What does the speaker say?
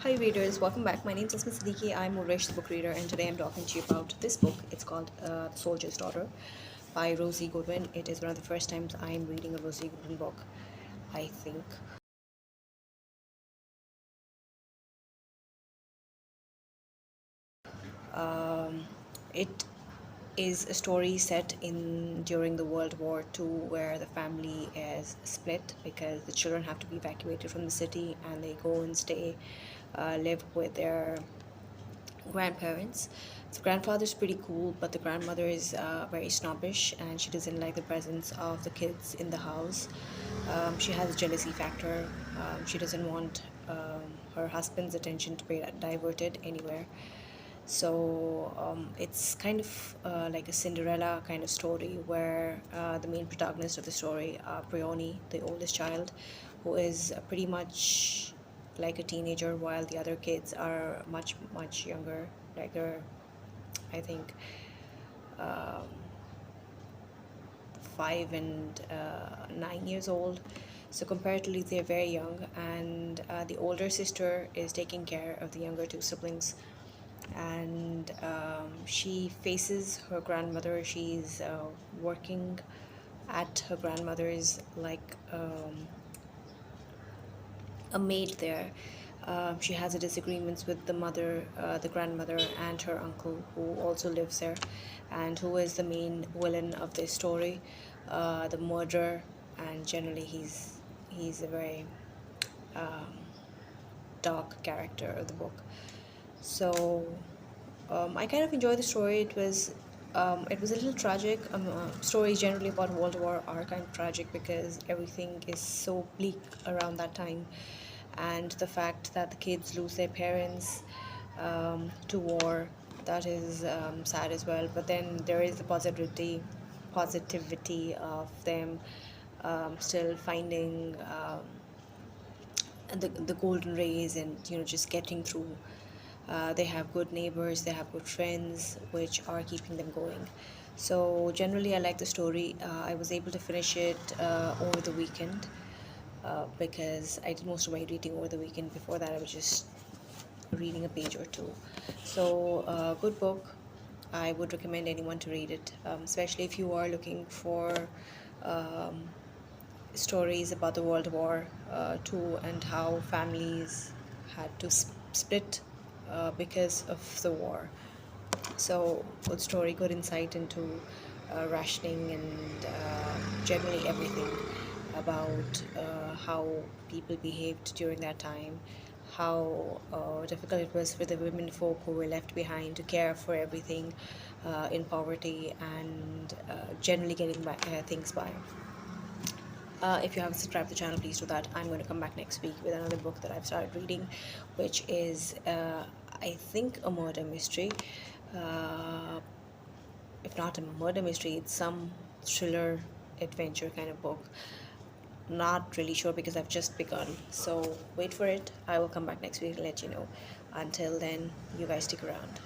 Hi readers, welcome back. My name is Asma Siddiqui. I'm Uresh the book reader, and today I'm talking to you about this book. It's called The Soldier's Daughter by Rosie Goodwin. It is one of the first times I'm reading a Rosie Goodwin book, I think. It is a story set in during the World War II, where the family is split because the children have to be evacuated from the city and they go and live with their grandparents. The grandfather's pretty cool, but the grandmother is very snobbish and she doesn't like the presence of the kids in the house. She has a jealousy factor. She doesn't want her husband's attention to be diverted anywhere. So it's kind of like a Cinderella kind of story where the main protagonist of the story, Brioni, the oldest child, who is pretty much like a teenager, while the other kids are much younger. Like they're, I think, um, 5 and 9 years old. So comparatively, they're very young, and the older sister is taking care of the younger two siblings, and she faces her grandmother. She's working at her grandmother's, like a maid there. She has a disagreements with the mother, the grandmother, and her uncle, who also lives there, and who is the main villain of this story, the murderer. And generally, he's a very um, dark character of the book. So I kind of enjoyed the story. It was a little tragic. Stories generally about World War are kind of tragic because everything is so bleak around that time, and the fact that the kids lose their parents to war, that is sad as well. But then there is the positivity of them still finding the golden rays, and just getting through. They have good neighbors, they have good friends, which are keeping them going. So generally, I like the story. I was able to finish it over the weekend because I did most of my reading over the weekend. Before that, I was just reading a page or two. So good book. I would recommend anyone to read it, especially if you are looking for um, stories about the World War II, and how families had to split because of the war. So, good story, good insight into rationing and generally everything about how people behaved during that time, how difficult it was for the women folk who were left behind to care for everything in poverty, and generally getting things by. If you haven't subscribed to the channel, please do that. I'm going to come back next week with another book that I've started reading, which is, I think, a murder mystery. Uh, if not a murder mystery, it's some thriller adventure kind of book. Not really sure because I've just begun. So wait for it. I will come back next week and let you know. Until then, you guys stick around.